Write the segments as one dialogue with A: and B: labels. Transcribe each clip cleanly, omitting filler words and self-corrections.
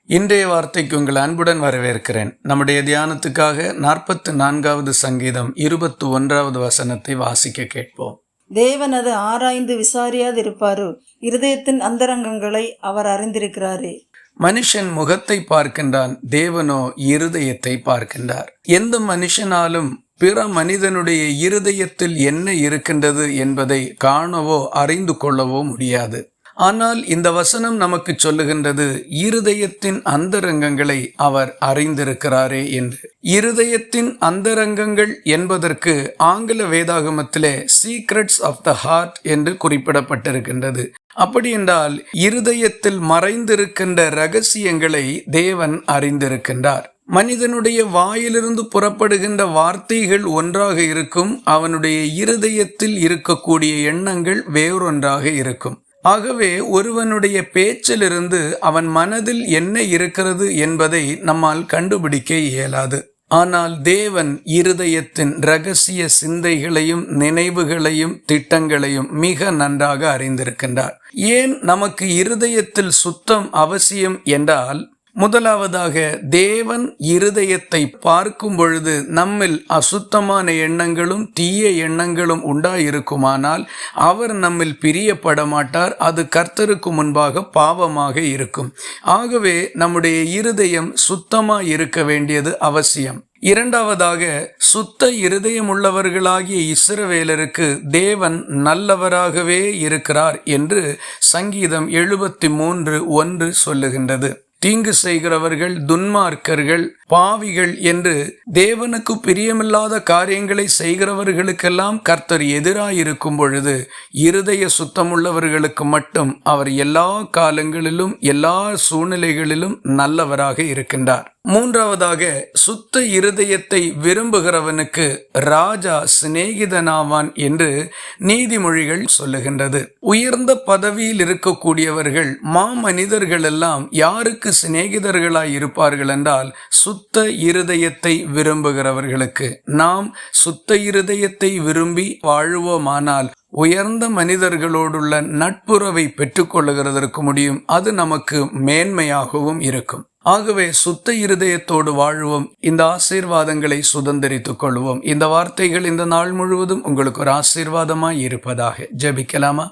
A: இன்றைய வார்த்தைக்கு உங்கள் அன்புடன் வரவேற்கிறேன். நம்முடைய தியானத்துக்காக 44வது சங்கீதம் 21வது வசனத்தை வாசிக்க கேட்போம்.
B: தேவனது ஆராய்ந்து விசாரியாதிருப்பாரு, இருதயத்தின் அந்தரங்கங்களை அவர் அறிந்திருக்கிறாரே.
A: மனுஷன் முகத்தை பார்க்கின்றான், தேவனோ இருதயத்தை பார்க்கின்றார். எந்த மனுஷனாலும் பிற மனிதனுடைய இருதயத்தில் என்ன இருக்கின்றது என்பதை காணவோ அறிந்து கொள்ளவோ முடியாது. ஆனால் இந்த வசனம் நமக்கு சொல்லுகின்றது, இருதயத்தின் அந்தரங்கங்களை அவர் அறிந்திருக்கிறாரே என்று. இருதயத்தின் அந்தரங்கங்கள் என்பதற்கு ஆங்கில வேதாகமத்திலே சீக்ரெட்ஸ் ஆஃப் த ஹார்ட் என்று குறிப்பிடப்பட்டிருக்கின்றது. அப்படி என்றால் இருதயத்தில் மறைந்திருக்கின்ற ரகசியங்களை தேவன் அறிந்திருக்கின்றார். மனிதனுடைய வாயிலிருந்து புறப்படுகின்ற வார்த்தைகள் ஒன்றாக இருக்கும், அவனுடைய இருதயத்தில் இருக்கக்கூடிய எண்ணங்கள் வேறொன்றாக இருக்கும். ஆகவே ஒருவனுடைய பேச்சிலிருந்து அவன் மனதில் என்ன இருக்கிறது என்பதை நம்மால் கண்டுபிடிக்க இயலாது. ஆனால் தேவன் இருதயத்தின் இரகசிய சிந்தைகளையும் நினைவுகளையும் திட்டங்களையும் மிக நன்றாக அறிந்திருக்கின்றார். ஏன் நமக்கு இருதயத்தில் சுத்தம் அவசியம் என்றால், முதலாவதாக தேவன் இருதயத்தை பார்க்கும் பொழுது நம்மில் அசுத்தமான எண்ணங்களும் தீய எண்ணங்களும் உண்டாயிருக்குமானால் அவர் நம்மில் பிரியப்பட மாட்டார். அது கர்த்தருக்கு முன்பாக பாவமாக இருக்கும். ஆகவே நம்முடைய இருதயம் சுத்தமாய் இருக்க வேண்டியது அவசியம். இரண்டாவதாக, சுத்த இருதயம் உள்ளவர்களாகிய இஸ்ரவேலருக்கு தேவன் நல்லவராகவே இருக்கிறார் என்று சங்கீதம் 73:1 சொல்லுகின்றது. தீங்கு செய்கிறவர்கள், துன்மார்க்கர்கள், பாவிகள் என்று தேவனுக்கு பிரியமில்லாத காரியங்களை செய்கிறவர்களுக்கெல்லாம் கர்த்தர் எதிராயிருக்கும் பொழுது, இருதய சுத்தமுள்ளவர்களுக்கு மட்டும் அவர் எல்லா காலங்களிலும் எல்லா சூழ்நிலைகளிலும் நல்லவராக இருக்கின்றார். மூன்றாவதாக, சுத்த இருதயத்தை விரும்புகிறவனுக்கு ராஜா சிநேகிதனாவான் என்று நீதிமொழிகள் சொல்லுகின்றது. உயர்ந்த பதவியில் இருக்கக்கூடியவர்கள், மாமனிதர்கள் எல்லாம் யாருக்கு சிநேகிதர்களாய் இருப்பார்கள் என்றால், சுத்த இருதயத்தை விரும்புகிறவர்களுக்கு. நாம் சுத்த இருதயத்தை விரும்பி வாழுவோமானால் உயர்ந்த மனிதர்களோடுள்ள நட்புறவை பெற்றுக்கொள்ளுகிறதற்கு முடியும். அது நமக்கு மேன்மையாகவும் இருக்கும். ஆகவே சுத்த இருதயத்தோடு வாழ்வோம். இந்த ஆசீர்வாதங்களை சுதந்திரித்துக் கொள்வோம். இந்த வார்த்தைகள் இந்த நாள் முழுவதும் உங்களுக்கு ஒரு ஆசீர்வாதமாய் இருப்பதாக. ஜெபிக்கலாமா?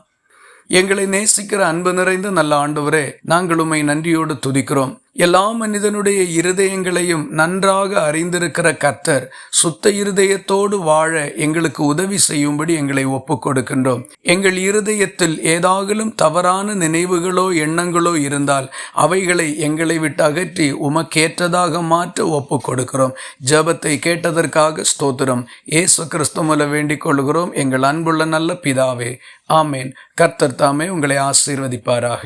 A: எங்களை நேசிக்கிற அன்பு நிறைந்த நல்ல ஆண்டவரே, நாங்கள் உம்மை நன்றியோடு துதிக்கிறோம். எல்லா மனிதனுடைய இருதயங்களையும் நன்றாக அறிந்திருக்கிற கர்த்தர் சுத்த இருதயத்தோடு வாழ எங்களுக்கு உதவி செய்யும்படி எங்களை ஒப்புக் கொடுக்கின்றோம். எங்கள் இருதயத்தில் ஏதாகிலும் தவறான நினைவுகளோ எண்ணங்களோ இருந்தால் அவைகளை எங்களை விட்டு அகற்றி உமக்கேற்றதாக மாற்ற ஒப்புக் கொடுக்கிறோம். ஜெபத்தை கேட்டதற்காக ஸ்தோத்திரம். இயேசு கிறிஸ்து மூலம் வேண்டிக் கொள்கிறோம் எங்கள் அன்புள்ள நல்ல பிதாவே, ஆமேன். கர்த்தர் தாமே உங்களை ஆசீர்வதிப்பாராக.